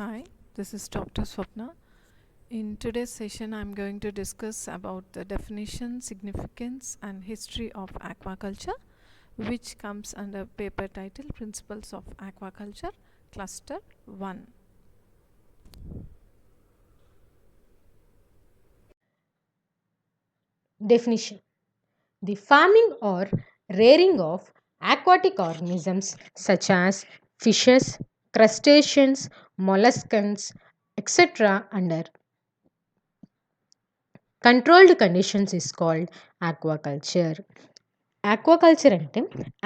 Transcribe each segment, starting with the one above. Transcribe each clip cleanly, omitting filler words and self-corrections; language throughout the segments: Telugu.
Hi, this is Dr. Swapna. In today's session, I'm going to discuss about the definition, significance, and history of aquaculture, which comes under paper title Principles of Aquaculture, Cluster 1. Definition: the farming or rearing of aquatic organisms such as fishes, crustaceans, molluscans, etc., under controlled conditions is called aquaculture. Aquaculture అంటే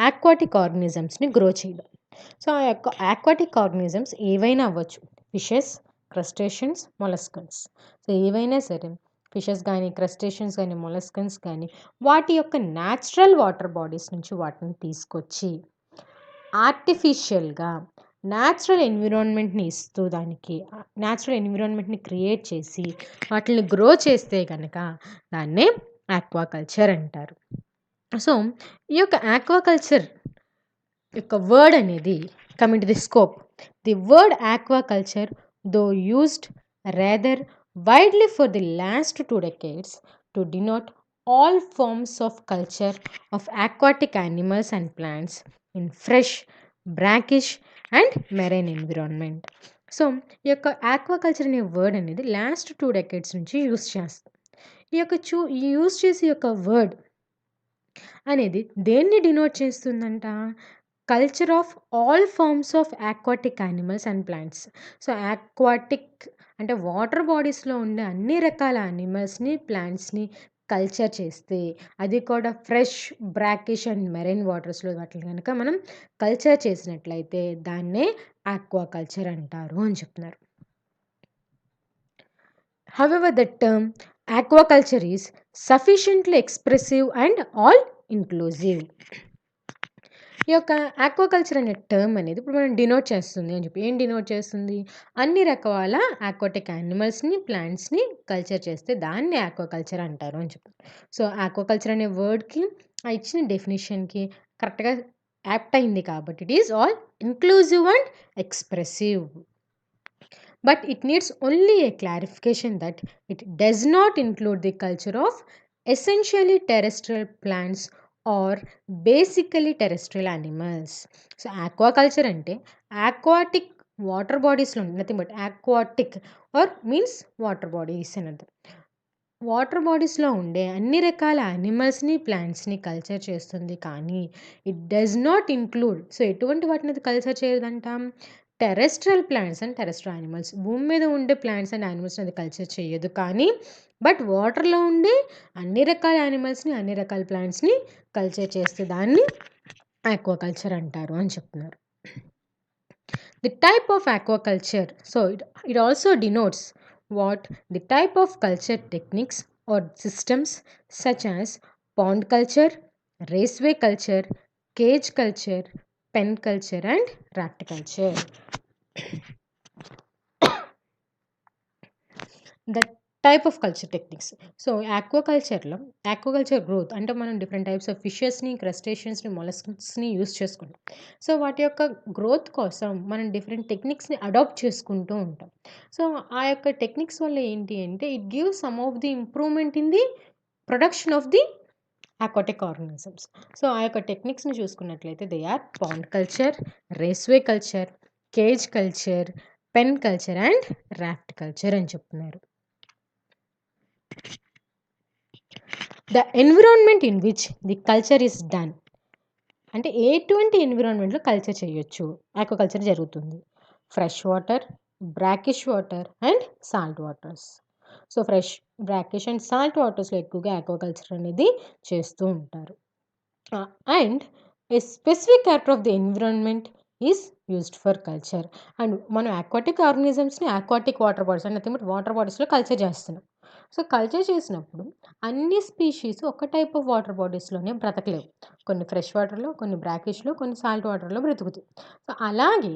ఆక్వాటిక్ ఆర్గనిజమ్స్ని గ్రో చేయడం. సో ఆ యొక్క ఆక్వాటిక్ ఆర్గనిజమ్స్ ఏవైనా అవ్వచ్చు. Fishes, crustaceans, molluscans. సో ఏవైనా సరే ఫిషెస్ కానీ క్రస్టేషన్స్ కానీ మొలస్కన్స్ కానీ వాటి యొక్క న్యాచురల్ వాటర్ బాడీస్ నుంచి వాటిని తీసుకొచ్చి ఆర్టిఫిషియల్గా న్యాచురల్ ఎన్విరాన్మెంట్ని ఇస్తూ దానికి న్యాచురల్ ఎన్విరాన్మెంట్ని క్రియేట్ చేసి వాటిని గ్రో చేస్తే కనుక దాన్నే ఆక్వాకల్చర్ అంటారు. సో ఈ యొక్క ఆక్వాకల్చర్ యొక్క వర్డ్ అనేది coming to the scope. The word aquaculture though used rather widely for the last 2 decades to denote all forms of culture of aquatic animals and plants in fresh, brackish and marine environment. So ఈ యొక్క ఆక్వాకల్చర్ అనే వర్డ్ అనేది లాస్ట్ 2 decades నుంచి యూస్ చేస్తాం. ఈ యొక్క యూస్ చేసే యొక్క వర్డ్ అనేది దేన్ని డినోట్ చేస్తుందంట? Culture of all forms of aquatic animals and plants. So aquatic అంటే వాటర్ బాడీస్లో ఉండే అన్ని రకాల యానిమల్స్ని ప్లాంట్స్ని కల్చర్ చేస్తే అది కూడా ఫ్రెష్, బ్రాకిష్ అండ్ మెరైన్ వాటర్స్లో వాటిని కనుక మనం కల్చర్ చేసినట్లయితే దాన్నే ఆక్వాకల్చర్ అంటారు అని చెప్తున్నారు. However, the term aquaculture is sufficiently expressive and all inclusive. ఈ యొక్క ఆక్వాకల్చర్ అనే టర్మ్ అనేది ఇప్పుడు మనం డినోట్ చేస్తుంది అని చెప్పి ఏం డినోట్ చేస్తుంది? అన్ని రకాల ఆక్వాటిక్ యానిమల్స్ని ప్లాంట్స్ని కల్చర్ చేస్తే దాన్ని ఆక్వాకల్చర్ అంటారు అని చెప్పి. సో ఆక్వాకల్చర్ అనే వర్డ్కి ఆ ఇచ్చిన డెఫినేషన్కి కరెక్ట్గా యాప్ట్ అయింది కాబట్టి it is all inclusive and expressive. But it needs only a clarification that it does not include the culture of essentially terrestrial plants or basically terrestrial animals. So aquaculture ante aquatic water bodies lo nothing but aquatic or means water bodies another. Water బాడీస్లో ఉండే అన్ని రకాల యానిమల్స్ని ప్లాంట్స్ని కల్చర్ చేస్తుంది, కానీ it does not include. So ఎటువంటి వాటిని అది కల్చర్ చేయదంటాం? Terrestrial plants and terrestrial animals. భూమి మీద ఉండే ప్లాంట్స్ అండ్ యానిమల్స్ని అది కల్చర్ చేయదు, కానీ బట్ వాటర్లో ఉండే అన్ని రకాల యానిమల్స్ని అన్ని రకాల ప్లాంట్స్ని కల్చర్ చేస్తే దాన్ని ఆక్వాకల్చర్ అంటారు అని చెప్తున్నారు. The type of aquaculture. So it also denotes what the type of culture techniques or systems such as pond culture, raceway culture, cage culture, pen culture and raft culture. The type of culture techniques. So aquaculture growth అంటే మనం డిఫరెంట్ టైప్స్ ఆఫ్ ఫిషెస్ని, క్రస్టేషన్స్ని, మొలస్కన్స్ని యూస్ చేసుకుంటాం. సో వాటి యొక్క గ్రోత్ కోసం మనం డిఫరెంట్ టెక్నిక్స్ని అడాప్ట్ చేసుకుంటూ ఉంటాం. సో ఆ యొక్క టెక్నిక్స్ వల్ల ఏంటి అంటే it gives some of the improvement in the production of the aquatic organisms. So ఆ యొక్క టెక్నిక్స్ని చూసుకున్నట్లయితే they are pond culture, raceway culture, cage culture, pen culture and raft culture అని చెప్తున్నారు. The environment in which the culture is done అంటే ఎటువంటి ఎన్విరాన్మెంట్లో కల్చర్ చేయొచ్చు, ఆక్వాకల్చర్ జరుగుతుంది. Fresh water, brackish water and salt waters. So fresh, brackish and salt వాటర్స్లో ఎక్కువగా ఆక్వాకల్చర్ అనేది చేస్తూ ఉంటారు. And A specific character of the environment is used for culture. And మనం ఆక్వాటిక్ ఆర్గనిజమ్స్ని ఆక్వాటిక్ వాటర్ బాడీస్ అంటే నథింగ్ బట్ వాటర్ బాడీస్లో కల్చర్ చేస్తున్నాం. సో కల్చర్ చేసినప్పుడు అన్ని స్పీషీస్ ఒక టైప్ ఆఫ్ వాటర్ బాడీస్లోనే బ్రతకలేవు. కొన్ని ఫ్రెష్ వాటర్లో, కొన్ని బ్రాకిష్లో, కొన్ని సాల్ట్ వాటర్లో బ్రతుకుతాయి. సో అలాగే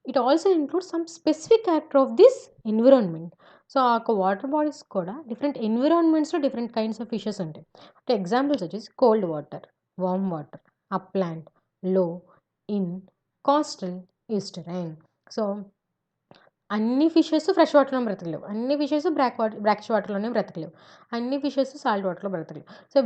it also include some specific character of this environment. So ఆ యొక్క వాటర్ బాడీస్ కూడా డిఫరెంట్ ఎన్విరాన్మెంట్స్లో డిఫరెంట్ కైండ్స్ ఆఫ్ ఫిషెస్ ఉంటాయి. అంటే ఎగ్జాంపుల్స్ వచ్చేసి cold water, warm water, upland, low, in, coastal, estuarine. So అన్ని ఫిషెస్ ఫ్రెష్ వాటర్లో బ్రతకలేవు, అన్ని ఫిషెస్ బ్రాకిష్ వాటర్లోనే బ్రతకలేవు, అన్ని ఫిషెస్ సాల్ట్ వాటర్లో బ్రతకలేవు. సో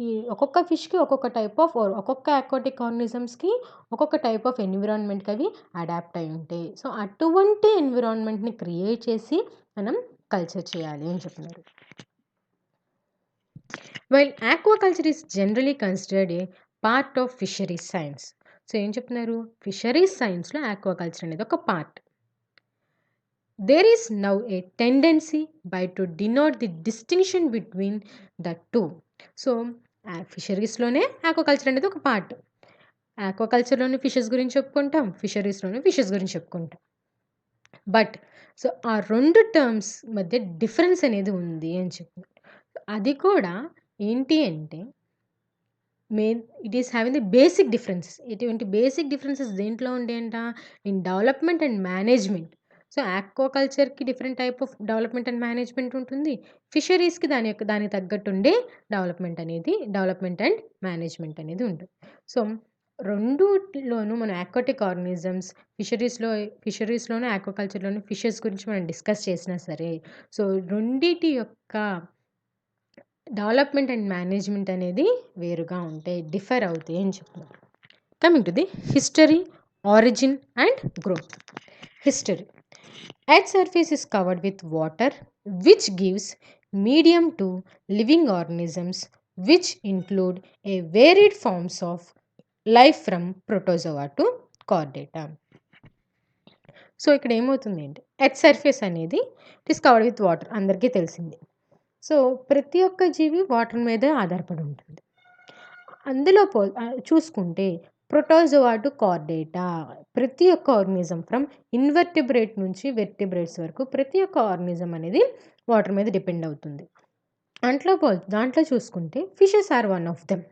ఈ ఒక్కొక్క ఫిష్కి ఒక్కొక్క టైప్ ఆఫ్, ఒక్కొక్క aquatic ఆర్గానిజమ్స్కి ఒక్కొక్క టైప్ ఆఫ్ ఎన్విరాన్మెంట్కి అవి అడాప్ట్ అయి ఉంటాయి. సో అటువంటి ఎన్విరాన్మెంట్ని క్రియేట్ చేసి మనం కల్చర్ చేయాలి అని చెప్తున్నారు. While aquaculture is generally considered A part of fisheries science. So ఏం చెప్తున్నారు, ఫిషరీస్ సైన్స్లో ఆక్వాకల్చర్ అనేది ఒక part. There is now a tendency by to denote the distinction between the two. So ఫిషరీస్లోనే ఆక్వాకల్చర్ అనేది ఒక పార్ట్. ఆక్వాకల్చర్లోని ఫిషెస్ గురించి చెప్పుకుంటాం, ఫిషరీస్లోని ఫిషెస్ గురించి చెప్పుకుంటాం. బట్ సో ఆ రెండు టర్మ్స్ మధ్య డిఫరెన్స్ అనేది ఉంది అని చెప్తున్నారు. అది కూడా ఏంటి అంటే it is having the basic differences. ఇటువంటి బేసిక్ డిఫరెన్సెస్ దేంట్లో ఉండేంట, in development and management. So ఆక్వాకల్చర్కి different type of development and management ఉంటుంది, ఫిషరీస్కి దానికి తగ్గట్టు ఉండే డెవలప్మెంట్ అండ్ మేనేజ్మెంట్ అనేది ఉంటుంది. సో రెండులోనూ మనం ఆక్వాటిక్ ఆర్గానిజమ్స్ ఫిషరీస్లోనూ ఆక్వాకల్చర్లోనూ ఫిషెస్ గురించి మనం డిస్కస్ చేసినా సరే, సో రెండిటి యొక్క డెవలప్మెంట్ అండ్ మేనేజ్మెంట్ అనేది వేరుగా ఉంటాయి, డిఫర్ అవుతాయి అని చెప్తున్నారు. Coming to the history, origin and growth. History. Earth's surface is covered with water, which gives medium to living organisms, which include a varied forms of life from protozoa to chordata. So ఇక్కడ ఏమవుతుంది అంటే ఎర్త్ సర్ఫేస్ అనేది it is covered with water, అందరికీ తెలిసింది. సో ప్రతి ఒక్క జీవి వాటర్ మీద ఆధారపడి ఉంటుంది. అందులో చూసుకుంటే ప్రోటోజోవా టు కార్డేటా, ప్రతి ఒక్క ఆర్గానిజం ఫ్రమ్ ఇన్వర్టిబ్రేట్ నుంచి వెర్టిబ్రేట్స్ వరకు ప్రతి ఒక్క ఆర్గానిజం అనేది వాటర్ మీద డిపెండ్ అవుతుంది. దాంట్లో చూసుకుంటే fishes are one of them.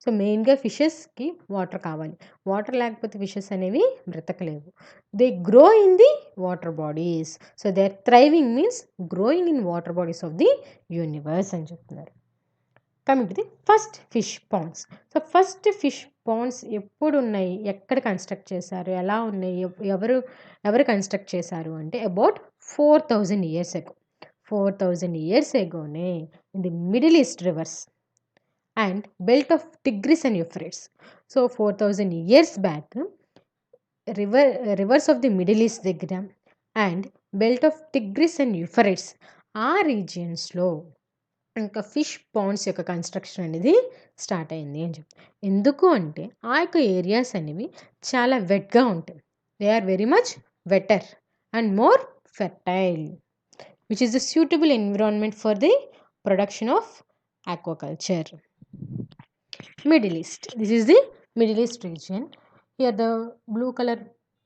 So మెయిన్గా ఫిషెస్కి వాటర్ కావాలి, వాటర్ లేకపోతే ఫిషెస్ అనేవి బ్రతకలేవు. They grow in the water bodies. So they are thriving means growing in water bodies of the universe అని చెప్తున్నారు. Coming to the first fish ponds. So first fish ponds ఎప్పుడు ఉన్నాయి, ఎక్కడ కన్స్ట్రక్ట్ చేశారు, ఎలా ఉన్నాయి, ఎవరు కన్స్ట్రక్ట్ చేశారు అంటే అబౌట్ 4000 years ago. 4000 years agoనే in the Middle East rivers and belt of Tigris and Euphrates. So 4000 years back rivers of the Middle East దగ్గర and belt of Tigris and Euphrates ఆ రీజియన్స్లో ఇంకా ఫిష్ పాండ్స్ యొక్క కన్స్ట్రక్షన్ అనేది స్టార్ట్ అయింది అని చెప్పి. ఎందుకు అంటే ఆ యొక్క ఏరియాస్ అనేవి చాలా వెట్గా ఉంటాయి. They are very much wetter and more fertile, which is the suitable environment for the production of aquaculture. Middle East. This is the Middle East region. Here the blue color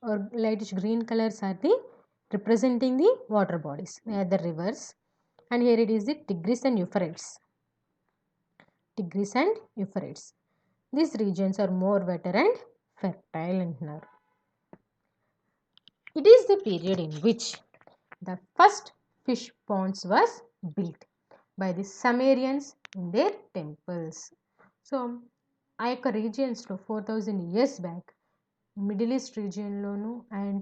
or lightish green colors are the representing the water bodies. They are the rivers. And here it is the Tigris and Euphrates. Tigris and Euphrates. These regions are more wetter and fertile antunaru. It is the period in which the first fish ponds was built by the Sumerians in their temples. So ఆ యొక్క రీజియన్స్లో 4000 years బ్యాక్ మిడిల్ ఈస్ట్ రీజియన్లోను and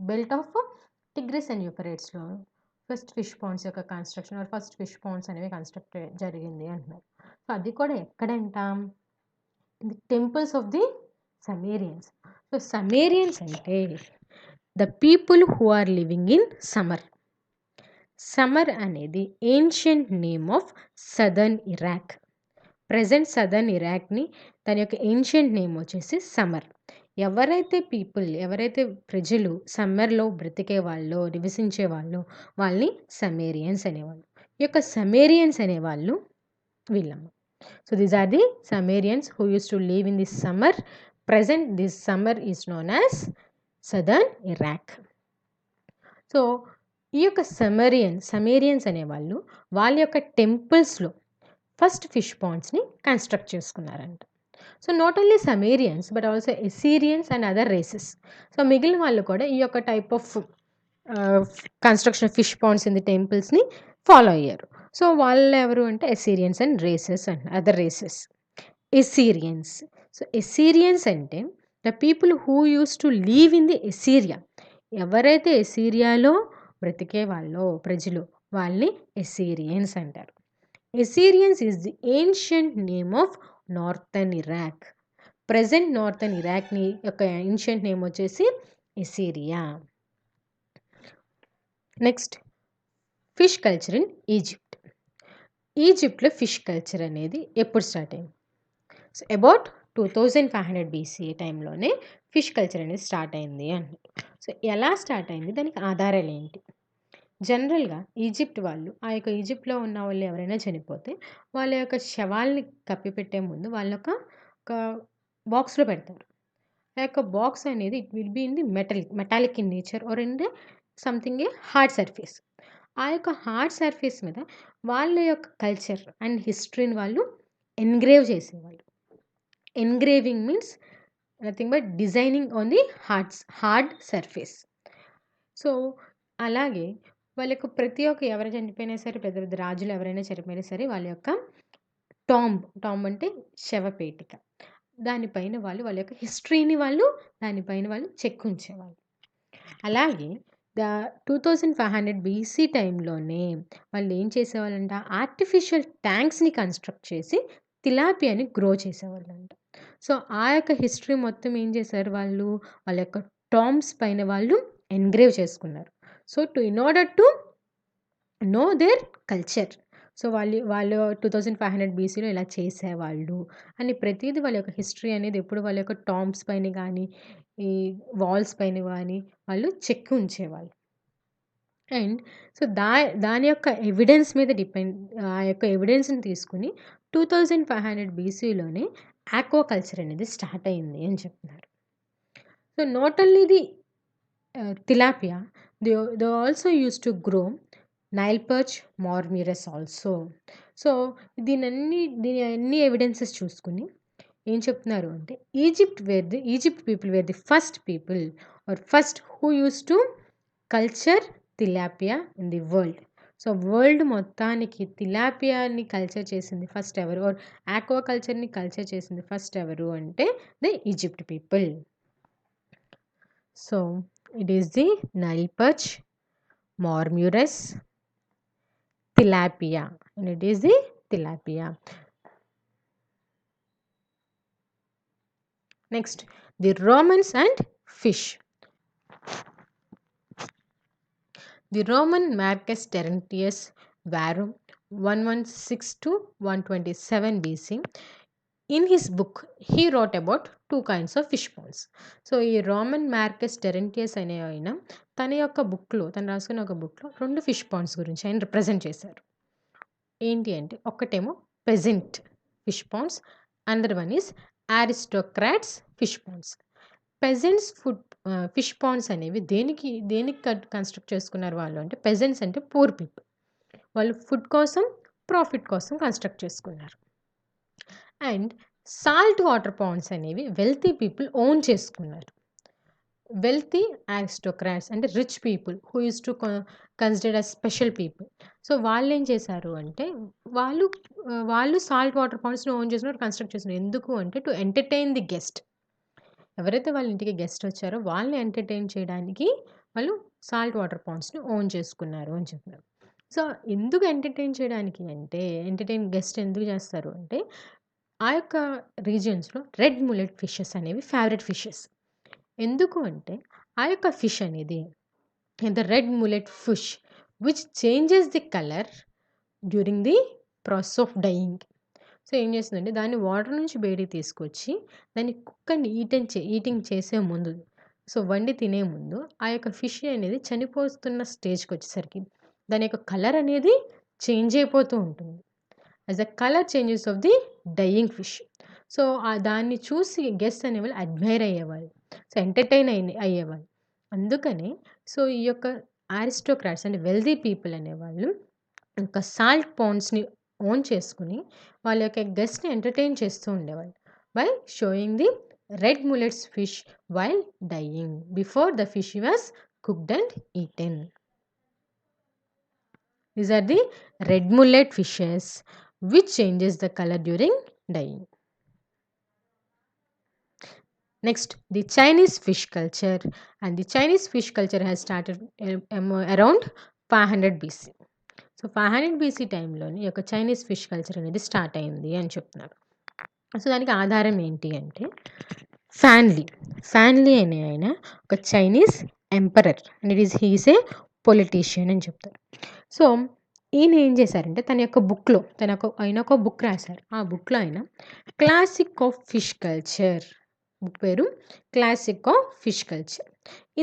belt of Tigris and యూఫ్రేట్స్లో ఫస్ట్ ఫిష్ పాండ్స్ యొక్క కన్స్ట్రక్షన్ ఫస్ట్ ఫిష్ పాండ్స్ అనేవి కన్స్ట్రక్ట్ జరిగింది అంటున్నారు. సో అది కూడా ఎక్కడంటాం, the temples of the Sumerians. So Sumerians అంటే the people who are living in Sumer. Sumer అనేది ancient name of southern Iraq. Present southern ఇరాక్ని దాని యొక్క ఏన్షియంట్ నేమ్ వచ్చేసి సమ్మర్. ఎవరైతే ప్రజలు సమ్మర్లో బ్రతికే వాళ్ళు, నివసించే వాళ్ళు, వాళ్ళని సమేరియన్స్ అనేవాళ్ళు. ఈ యొక్క సమేరియన్స్ అనేవాళ్ళు వీళ్ళమ్మ. So these are the Sumerians who use to live in this Sumer. Present this Sumer is known as southern Iraq. So ఈ యొక్క సమేరియన్స్ అనేవాళ్ళు వాళ్ళ యొక్క టెంపుల్స్లో ఫస్ట్ ఫిష్ పాండ్స్ని కన్స్ట్రక్ట్ చేసుకున్నారంట. So not only Sumerians but also Assyrians and other races. So మిగిలిన వాళ్ళు కూడా ఈ యొక్క type of construction fish ponds in the టెంపుల్స్ని ఫాలో అయ్యారు. సో వాళ్ళు ఎవరు అంటే Assyrians and races and other races. Assyrians అంటే the people who use to live in the Assyria. ఎవరైతే ఎసీరియాలో బ్రతికే వాళ్ళో ప్రజలు వాళ్ళని ఎసీరియన్స్ అంటారు. Assyrians is the ancient name of northern Iraq. Present northern ఇరాక్ని యొక్క ఏన్షియంట్ నేమ్ వచ్చేసి Assyria. Next, fish culture in Egypt. ఈజిప్ట్లో ఫిష్ కల్చర్ అనేది ఎప్పుడు స్టార్ట్ అయింది? సో అబౌట్ 2500 BCE టైంలోనే ఫిష్ కల్చర్ అనేది స్టార్ట్ అయింది అన్నారు. సో ఎలా స్టార్ట్ అయింది, దానికి ఆధారాలు ఏంటి? జనరల్గా ఈజిప్ట్ వాళ్ళు, ఆ యొక్క ఈజిప్ట్లో ఉన్న వాళ్ళు ఎవరైనా చనిపోతే వాళ్ళ యొక్క శవాల్ని కప్పిపెట్టే ముందు వాళ్ళ ఒక బాక్స్లో పెడతారు. ఆ యొక్క బాక్స్ అనేది it will be in the metallic in nature or in the something a hard surface. ఆ యొక్క హార్డ్ సర్ఫేస్ మీద వాళ్ళ యొక్క కల్చర్ అండ్ హిస్టరీని వాళ్ళు ఎన్గ్రేవ్ చేసేవాళ్ళు. Engraving means nothing but designing on the hard surface. So అలాగే వాళ్ళ యొక్క ప్రతి ఒక్క ఎవరు చనిపోయినా సరే, పెద్ద పెద్ద రాజులు ఎవరైనా చనిపోయినా సరే, వాళ్ళ యొక్క టాంబ్ అంటే శవపేటిక, దానిపైన వాళ్ళ యొక్క హిస్టరీని దానిపైన వాళ్ళు చెక్ ఉంచేవాళ్ళు. అలాగే 2500 BC టైంలోనే వాళ్ళు ఏం చేసేవాళ్ళంట, ఆర్టిఫిషియల్ ట్యాంక్స్ని కన్స్ట్రక్ట్ చేసి తిలాపియాని గ్రో చేసేవాళ్ళంట. సో ఆ యొక్క హిస్టరీ మొత్తం ఏం చేశారు వాళ్ళు, వాళ్ళ యొక్క టాంబ్స్ పైన వాళ్ళు ఎన్గ్రేవ్ చేసుకున్నారు. So in order to know their culture. So వాళ్ళు 2500 BCలో ఇలా చేసేవాళ్ళు అని ప్రతిదీ వాళ్ళ యొక్క హిస్టరీ అనేది ఎప్పుడు వాళ్ళ యొక్క టాంబ్స్ పైన కానీ, ఈ వాల్స్ పైన కానీ వాళ్ళు చెక్ ఉంచేవాళ్ళు. అండ్ సో దాని యొక్క ఎవిడెన్స్ మీద ఆ యొక్క ఎవిడెన్స్ని తీసుకుని 2500 BCలోనే ఆక్వాకల్చర్ అనేది స్టార్ట్ అయింది అని చెప్తున్నారు. So not only the tilapia, they also used to grow Nile Perch, Mormyrus also. So దీని ఎవిడెన్సెస్ చూసుకుని ఏం చెప్తున్నారు అంటే, Egypt people were the first people or first who use to culture tilapia in the world. So world మొత్తానికి తిలాపియాని కల్చర్ చేసింది ఫస్ట్ ఎవరు, ఆర్ ఆక్వాకల్చర్ని కల్చర్ చేసింది ఫస్ట్ ఎవరు అంటే the Egypt people. So it is the Nile perch, Mormyrus, tilapia, and it is the tilapia. Next, the Romans and fish. The Roman Marcus Terentius Varro 116 to 127 BC, in his book he wrote about 2 kinds of fish ponds. So ఈ రోమన్ మార్కస్ టెరెంటియస్ అనే ఆయన తన యొక్క బుక్లో, తను రాసుకున్న ఒక బుక్లో 2 ఫిష్ పాండ్స్ గురించి ఆయన రిప్రజెంట్ చేశారు. ఏంటి అంటే, ఒకటేమో peasant fish ponds, another one is aristocrats fish ponds. Peasants fish ponds అనేవి దేనికి కన్స్ట్రక్ట్ చేసుకున్నారు వాళ్ళు అంటే, పెజెంట్స్ అంటే పూర్ పీపుల్, వాళ్ళు ఫుడ్ కోసం, ప్రాఫిట్ కోసం కన్స్ట్రక్ట్ చేసుకున్నారు. అండ్ సాల్ట్ వాటర్ పాండ్స్ అనేవి వెల్తీ పీపుల్ ఓన్ చేసుకున్నారు. వెల్తీ ఆరిస్టోక్రాట్స్ అంటే rich people who use to considered as special people. So వాళ్ళు ఏం చేశారు అంటే, వాళ్ళు సాల్ట్ వాటర్ పాండ్స్ని ఓన్ చేసుకున్నారు, కన్స్ట్రక్ట్ చేస్తున్నారు. ఎందుకు అంటే టు ఎంటర్టైన్ ది గెస్ట్. ఎవరైతే వాళ్ళ ఇంటికి గెస్ట్ వచ్చారో వాళ్ళని ఎంటర్టైన్ చేయడానికి వాళ్ళు సాల్ట్ వాటర్ పాండ్స్ని ఓన్ చేసుకున్నారు అని చెప్పారు. సో ఎందుకు ఎంటర్టైన్ చేయడానికి అంటే, గెస్ట్ ఎందుకు చేస్తారు అంటే, ఆ యొక్క రీజియన్స్లో రెడ్ ములెట్ ఫిషెస్ అనేవి ఫేవరెట్ ఫిషెస్. ఎందుకు అంటే ఆ యొక్క ఫిష్ అనేది the red mullet fish which changes the colour during the process of dying. So ఏం చేస్తుందంటే, దాన్ని వాటర్ నుంచి బయటికి తీసుకొచ్చి దాన్ని కుక్కని ఈటింగ్ చేసే ముందు, సో వండి తినే ముందు ఆ యొక్క ఫిష్ అనేది చనిపోతున్న స్టేజ్కి వచ్చేసరికి దాని యొక్క కలర్ అనేది చేంజ్ అయిపోతూ ఉంటుంది, as the colour changes of the dying fish. So దాన్ని చూసి గెస్ట్ అనేవాళ్ళు అడ్మైర్ అయ్యేవాళ్ళు, సో ఎంటర్టైన్ అయ్యేవాళ్ళు. అందుకనే సో ఈ యొక్క ఆరిస్టోక్రాట్స్ అంటే వెల్దీ పీపుల్ అనేవాళ్ళు ఇంకా సాల్ట్ పాండ్స్ని ఓన్ చేసుకుని వాళ్ళ యొక్క గెస్ట్ని ఎంటర్టైన్ చేస్తూ ఉండేవాళ్ళు by showing the red mullets fish while dying before the fish was cooked and eaten. These are the red mullet fishes which changes the color during dyeing. Next, the Chinese fish culture, and the Chinese fish culture has started around 500 BC. So 500 BC టైంలోని ఈ యొక్క చైనీస్ ఫిష్ కల్చర్ అనేది స్టార్ట్ అయింది అని చెప్తున్నారు. సో దానికి ఆధారం ఏంటి అంటే ఫ్యాన్లీ. ఫ్యాన్లీ అనే ఆయన ఒక Chinese emperor and he's A politician అని చెప్తారు. సో ఈయన ఏం చేశారంటే తన యొక్క బుక్లో ఆయన ఒక బుక్ రాశారు. ఆ బుక్లో ఆయన classic of fish culture, book పేరు classic of fish culture.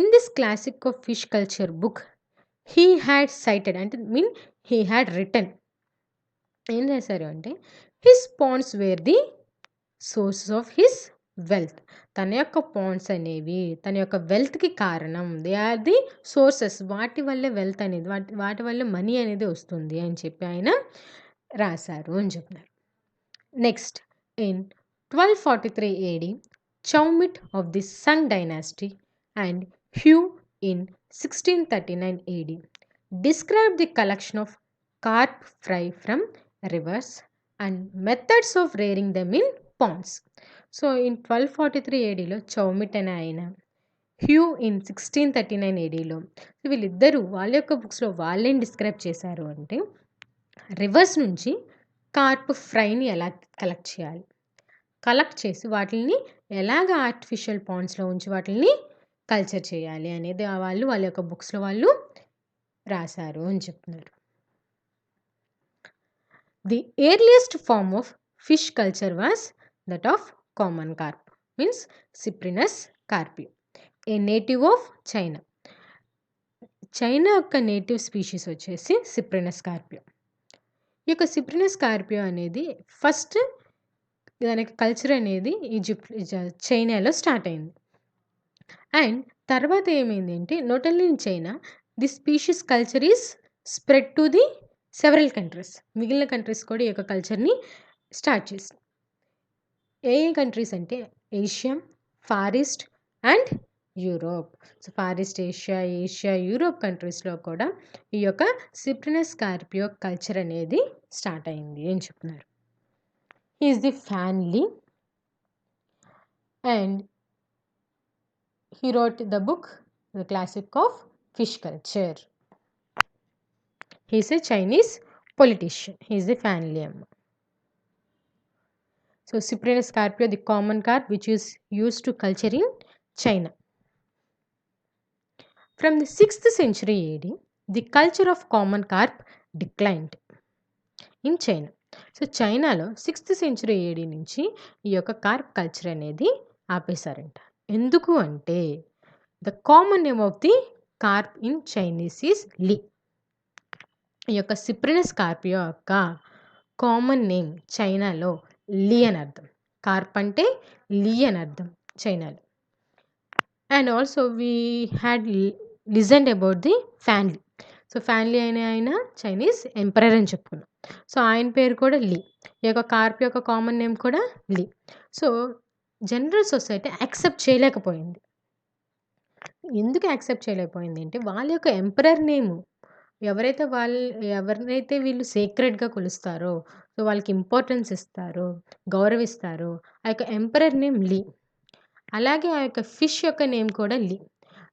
In this classic of fish culture book he had cited అంటే హీ హ్యాడ్ రిటర్న్ ఏం చేశారు అంటే his ponds were the sources of his wealth. తన యొక్క పాండ్స్ అనేవి తన యొక్క వెల్త్కి కారణం. దే ఆర్ ది సోర్సెస్, వాటి వల్లే వెల్త్ అనేది వాటి వల్లే మనీ అనేది వస్తుంది అని చెప్పి ఆయన రాశారు అని చెప్తున్నారు. Next, in 1243 AD, Chow Mit of the Sung Dynasty and Heu in 1639 AD described the collection of carp fry from rivers and methods of rearing them in ponds. So in 1243 ADలో చౌమిట్ అనే ఆయన, హ్యూ ఇన్ 1639 ADలో వీళ్ళిద్దరూ వాళ్ళ యొక్క బుక్స్లో వాళ్ళేం డిస్క్రైబ్ చేశారు అంటే రివర్స్ నుంచి కార్ప్ ఫ్రైని ఎలా కలెక్ట్ చేయాలి, కలెక్ట్ చేసి వాటిని ఎలాగ ఆర్టిఫిషియల్ పాండ్స్లో ఉంచి వాటిని కల్చర్ చేయాలి అనేది వాళ్ళ యొక్క బుక్స్లో వాళ్ళు రాశారు అని చెప్తున్నారు. The earliest form of fish culture was that of common carp, means Cyprinus carpio, a native of China. China యొక్క నేటివ్ స్పీషీస్ వచ్చేసి సిప్రినస్ కార్పియో. ఈ యొక్క సిప్రినస్ కార్పియో అనేది ఫస్ట్ దానికి కల్చర్ అనేది చైనాలో స్టార్ట్ అయింది. అండ్ తర్వాత ఏమైంది అంటే not only in China, the species culture is spread to the several countries. మిగిలిన కంట్రీస్ కూడా ఈ యొక్క కల్చర్ని స్టార్ట్ చేసింది. ఏ కంట్రీస్ అంటే Asia, far east and Europe. So far east Asia, Europe కంట్రీస్లో కూడా ఈ యొక్క సిప్రినస్ కార్పియో కల్చర్ అనేది స్టార్ట్ అయింది అని చెప్తున్నారు. He is the Fan Lei and he wrote the book The Classic of Fish Culture. He is a Chinese politician. He is the Fan Lei. So Cyprinus carpio, the common carp which is used to culture in China. From the 6th century AD, the culture of common carp declined in China. So చైనాలో 6th century AD నుంచి ఈ యొక్క కార్ప్ కల్చర్ అనేది ఆపేశారంట. ఎందుకు అంటే the common name of the carp in Chinese is li. ఈ యొక్క సిప్రినస్ కార్పియో యొక్క కామన్ నేమ్ చైనాలో లీ అని అర్థం. కార్ప్ అంటే లీ అని అర్థం చైనాలో. And also we had listened about the Fan Li. So Fan Li అనే ఆయన చైనీస్ ఎంపరర్ అని చెప్పుకున్నాం. సో ఆయన పేరు కూడా లీ. ఈ యొక్క కార్ప్ యొక్క కామన్ నేమ్ కూడా లీ. సో జనరల్ సొసైటీ యాక్సెప్ట్ చేయలేకపోయింది. ఎందుకు యాక్సెప్ట్ చేయలేకపోయింది అంటే వాళ్ళ యొక్క ఎంపరర్ నేము ఎవరినైతే వీళ్ళు సీక్రెట్గా కొలుస్తారో, సో వాళ్ళకి ఇంపార్టెన్స్ ఇస్తారో, గౌరవిస్తారో ఆ యొక్క ఎంపరర్ నేమ్ లీ. అలాగే ఆ యొక్క ఫిష్ యొక్క నేమ్ కూడా లీ.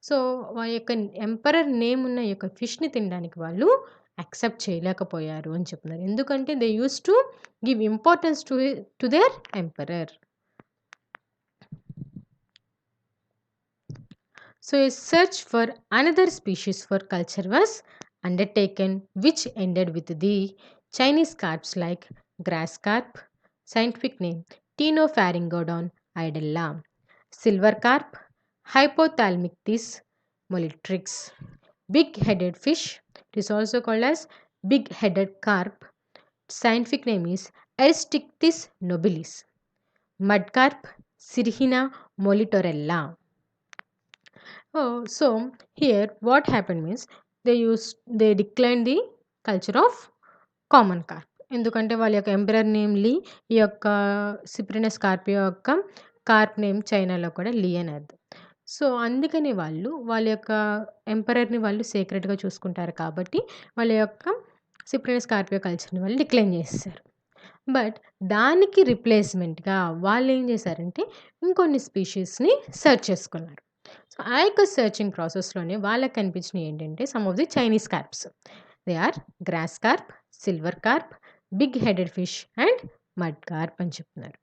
సో ఆ యొక్క ఎంపరర్ నేమ్ ఉన్న యొక్క ఫిష్ని తినడానికి వాళ్ళు యాక్సెప్ట్ చేయలేకపోయారు అని చెప్తున్నారు. ఎందుకంటే they use to give importance to their emperor. So a search for another species for culture was undertaken, which ended with the Chinese carps like grass carp, scientific name Ctenopharyngodon idella, silver carp, Hypothalamichthys mollitrix, big-headed fish. It is also called as big-headed carp. Scientific name is Eristichthys nobilis, mud carp, Sirhina mollitorella. So here what happened means they declined the culture of common Corp. ఎందుకంటే వాళ్ళ యొక్క ఎంపరర్ నేమ్ లీ, ఈ యొక్క సిప్రినస్ కార్పియో యొక్క కార్ప్ నేమ్ చైనాలో కూడా లీ అని అర్థం. సో అందుకని వాళ్ళ యొక్క ఎంపరర్ని వాళ్ళు సీక్రెట్గా చూసుకుంటారు కాబట్టి వాళ్ళ యొక్క సిప్రినస్ కార్పియో కల్చర్ని వాళ్ళు డిక్లైన్ చేస్తారు. బట్ దానికి రిప్లేస్మెంట్గా వాళ్ళు ఏం చేశారంటే ఇంకొన్ని స్పీషీస్ని సెర్చ్ చేసుకున్నారు. సో ఆ యొక్క సెర్చింగ్ ప్రాసెస్లోనే వాళ్ళకి కనిపించినవి ఏంటంటే some of the Chinese carps. They are grass carp, silver carp, big headed fish and mud carp అని చెప్తున్నారు.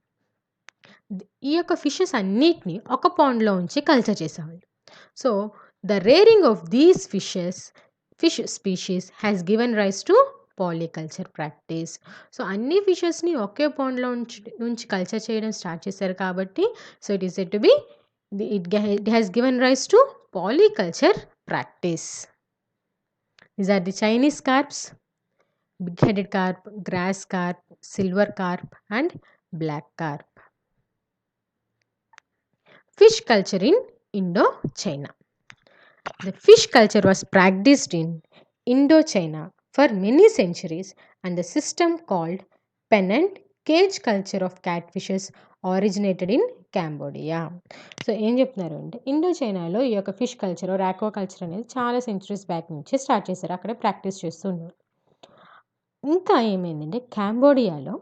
ఈ యొక్క ఫిషెస్ అన్నిటిని ఒక పాండ్లో ఉంచి కల్చర్ చేసేవాళ్ళు. So the rearing of these fish species has given rise to polyculture practice. So అన్ని ఫిషెస్ని ఒకే పాండ్లో ఉంచి కల్చర్ చేయడం స్టార్ట్ చేశారు కాబట్టి so it is said to be it has given rise to polyculture practice. These are the Chinese carps, big-headed carp, grass carp, silver carp and black carp. Fish culture in Indo-China. The fish culture was practiced in Indo-China for many centuries, and the system called pen and cage culture of catfishes originated in Cambodia. So ఏం చెప్తున్నారు అంటే ఇండో చైనాలో ఈ యొక్క fish culture or aqua culture అనేది చాలా సెంచురీస్ బ్యాక్ నుంచి స్టార్ట్ చేశారు. అక్కడే ప్రాక్టీస్ చేస్తున్నారు. ఇంకా ఏమైందంటే కాంబోడియాలో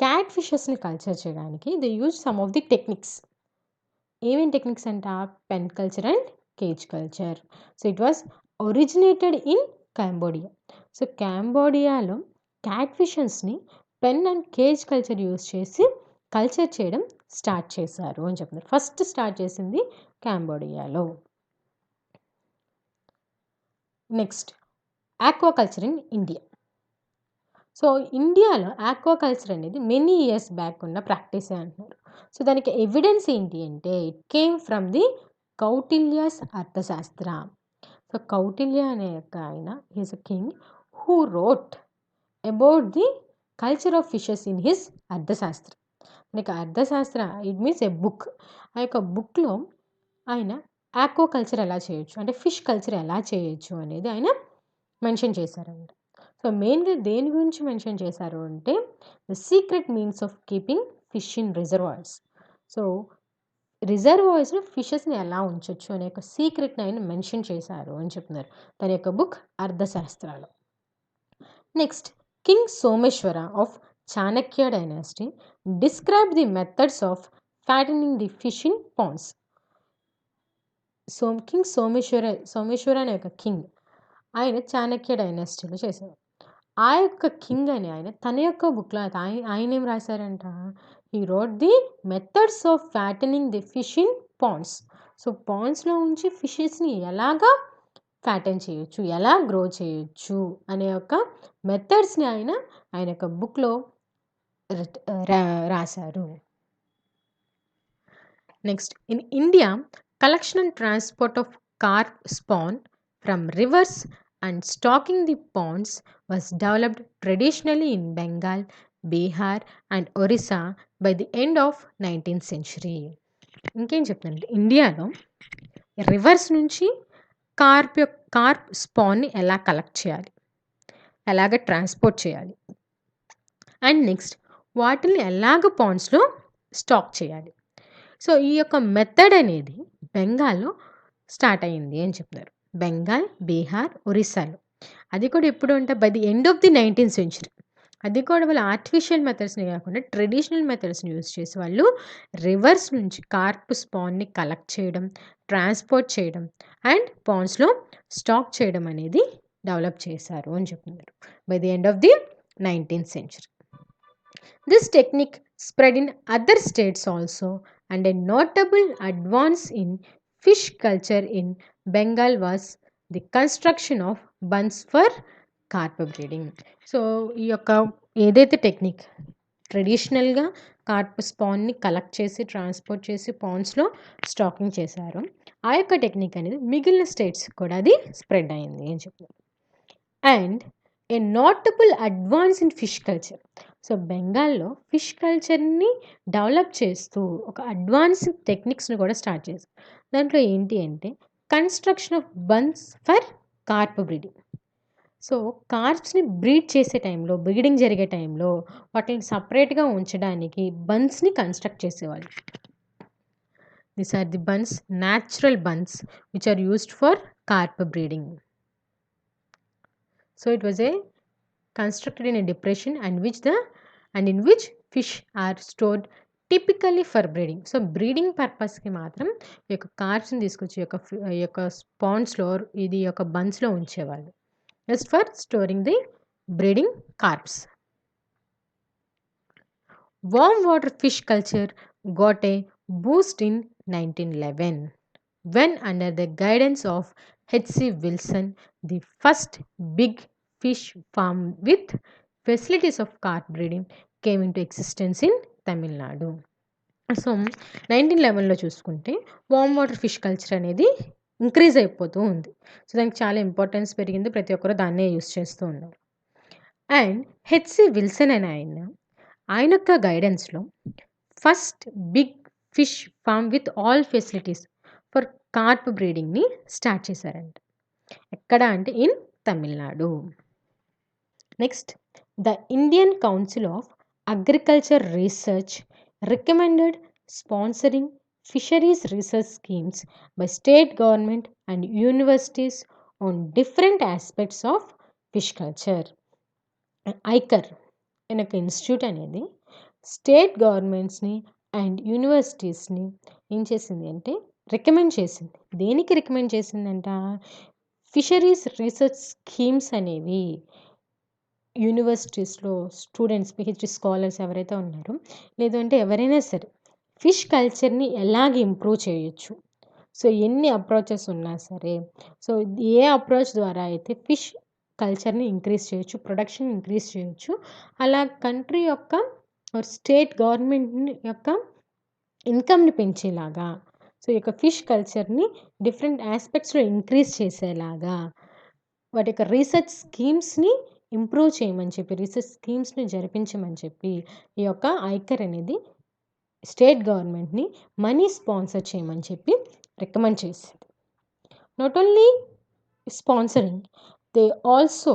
క్యాట్ ఫిషెస్ని కల్చర్ చేయడానికి they use some of the techniques. ఏమేమి టెక్నిక్స్ అంట? Pen culture and cage culture. So it was originated in Cambodia. So కాంబోడియాలో క్యాట్ ఫిషెస్ని pen and cage culture use చేసి కల్చర్ చేయడం స్టార్ట్ చేశారు అని చెప్తున్నారు. ఫస్ట్ స్టార్ట్ చేసింది కాంబోడియాలో. Next aquaculture in India. So ఇండియాలో ఆక్వాకల్చర్ అనేది మెనీ ఇయర్స్ బ్యాక్ ఉన్న ప్రాక్టీసే అంటున్నారు. సో దానికి ఎవిడెన్స్ ఏంటి అంటే ఇట్ కేమ్ ఫ్రమ్ ది కౌటిల్యాస్ అర్థశాస్త్ర. సో కౌటిల్య అనే యొక్క ఆయన is a king who wrote about the culture of fishes in his అర్థశాస్త్ర. మనకి అర్థశాస్త్ర ఇట్ మీన్స్ ఏ బుక్. ఆ యొక్క బుక్లో ఆయన ఆక్వాకల్చర్ ఎలా చేయొచ్చు అంటే ఫిష్ కల్చర్ ఎలా చేయొచ్చు అనేది ఆయన మెన్షన్ చేశారంట. సో మెయిన్గా దేని గురించి మెన్షన్ చేశారు అంటే the secret means of keeping fish in reservoirs. So రిజర్వాయర్స్లో ఫిషెస్ని ఎలా ఉంచవచ్చు అనే ఒక సీక్రెట్ని ఆయన మెన్షన్ చేశారు అని చెప్తున్నారు తన యొక్క బుక్ అర్థశాస్త్రాలో. Next king Someshwara of Chanakya Dynasty described the methods of fattening the fish in ponds. King Someshwara అనే ఒక కింగ్ ఆయన చాణక్య డైనాసిటీలో చేశారు. ఆ యొక్క కింగ్ అని ఆయన తన యొక్క బుక్లో ఆయన ఏం రాశారంట? He wrote the methods of fattening the fish in ponds. So పాండ్స్లో ఉంచి ఫిషెస్ని ఎలాగా ఫ్యాటన్ చేయొచ్చు, ఎలా గ్రో చేయొచ్చు అనే యొక్క మెథడ్స్ని ఆయన యొక్క బుక్లో రాశారు. Next in India collection and transport of carp spawn from rivers and stocking the ponds was developed traditionally in Bengal, Bihar and Orissa by the end of 19th century. ఇంకేం చెప్తానంటే ఇండియాలో రివర్స్ నుంచి కార్ప్ స్పాన్ని ఎలా కలెక్ట్ చేయాలి, ఎలాగ ట్రాన్స్పోర్ట్ చేయాలి అండ్ నెక్స్ట్ వాటిని ఎలాగ పాండ్స్లో స్టాక్ చేయాలి. సో ఈ యొక్క మెథడ్ అనేది బెంగాల్లో స్టార్ట్ అయ్యింది అని చెప్తున్నారు. బెంగాల్, బీహార్, ఒరిస్సాలో. అది కూడా ఎప్పుడు అంటే by the end of the 19th century. అది కూడా వాళ్ళు ఆర్టిఫిషియల్ మెథడ్స్ని కాకుండా ట్రెడిషనల్ మెథడ్స్ని యూజ్ చేసి వాళ్ళు రివర్స్ నుంచి కార్ప్ స్పాన్ని కలెక్ట్ చేయడం, ట్రాన్స్పోర్ట్ చేయడం అండ్ పాండ్స్లో స్టాక్ చేయడం అనేది డెవలప్ చేశారు అని చెప్తున్నారు by the end of the 19th century. This technique spread in other states also, and a notable advance in fish culture in Bengal was the construction of bunds for carp breeding. So ఈ యొక్క ఏదైతే టెక్నిక్ ట్రెడిషనల్గా కార్ప్ స్పాన్ని కలెక్ట్ చేసి ట్రాన్స్పోర్ట్ చేసి పాండ్స్లో స్టాకింగ్ చేశారో ఆ యొక్క టెక్నిక్ అనేది మిగిలిన స్టేట్స్ కూడా అది స్ప్రెడ్ అయింది అని చెప్తున్నారు. And A notable advance in fish culture. So బెంగాల్లో ఫిష్ కల్చర్ని డెవలప్ చేస్తూ ఒక అడ్వాన్స్ టెక్నిక్స్ని కూడా స్టార్ట్ చేశారు. దాంట్లో ఏంటి అంటే construction of bunds for carp breeding. So కార్ప్స్ని బ్రీడ్ చేసే టైంలో, బ్రీడింగ్ జరిగే టైంలో వాటిని సపరేట్గా ఉంచడానికి బన్స్ని కన్స్ట్రక్ట్ చేసేవాళ్ళు. These are the bunds, natural bunds which are used for carp breeding. So it was a constructed in a depression and in which fish are stored typically for breeding. So breeding పర్పస్కి మాత్రం ఈ యొక్క కార్ప్స్ని తీసుకొచ్చి ఈ యొక్క స్పాన్స్లో ఇది యొక్క బన్స్లో ఉంచేవాళ్ళు just for storing the breeding carps. Warm water fish culture got a boost in 1911 when, under the guidance of H.C. Wilson, the first big fish farm with facilities of carp breeding came into existence in Tamil Nadu. So 1911లో చూసుకుంటే వామ్ వాటర్ ఫిష్ కల్చర్ అనేది ఇంక్రీజ్ అయిపోతూ ఉంది. సో దానికి చాలా ఇంపార్టెన్స్ పెరిగింది, ప్రతి ఒక్కరు దాన్నే యూస్ చేస్తూ ఉన్నారు. అండ్ హెచ్సి విల్సన్ అనే ఆయన యొక్క గైడెన్స్లో first big fish farm with all facilities for carp బ్రీడింగ్ని స్టార్ట్ చేశారంట. ఎక్కడ అంటే in Tamil Nadu. Next, the Indian council of agriculture research recommended sponsoring fisheries research schemes by state government and universities on different aspects of fish culture. ICAR అనే ఒక ఇన్స్టిట్యూట్ అనేది స్టేట్ గవర్నమెంట్స్ని అండ్ యూనివర్సిటీస్ని ఏం చేసింది అంటే రికమెండ్ చేసింది. దేనికి రికమెండ్ చేసిందంట? ఫిషరీస్ రీసెర్చ్ స్కీమ్స్ అనేవి యూనివర్సిటీస్లో స్టూడెంట్స్, పిహెచ్డి స్కాలర్స్ ఎవరైతే ఉన్నారో, లేదంటే ఎవరైనా సరే ఫిష్ కల్చర్ని ఎలాగ ఇంప్రూవ్ చేయొచ్చు, సో ఎన్ని అప్రోచెస్ ఉన్నా సరే, సో ఏ అప్రోచ్ ద్వారా అయితే ఫిష్ కల్చర్ని ఇంక్రీజ్ చేయొచ్చు, ప్రొడక్షన్ ఇంక్రీజ్ చేయొచ్చు, అలా కంట్రీ యొక్క స్టేట్ గవర్నమెంట్ యొక్క ఇన్కమ్ని పెంచేలాగా, సో ఈ యొక్క ఫిష్ కల్చర్ని డిఫరెంట్ ఆస్పెక్ట్స్లో ఇంక్రీజ్ చేసేలాగా వాటి యొక్క రీసెర్చ్ స్కీమ్స్ని ఇంప్రూవ్ చేయమని చెప్పి, రీసెర్చ్ స్కీమ్స్ని జరిపించమని చెప్పి ఈ యొక్క ఐకర్ అనేది స్టేట్ గవర్నమెంట్ని మనీ స్పాన్సర్ చేయమని చెప్పి రికమెండ్ చేసింది. Not only sponsoring, they also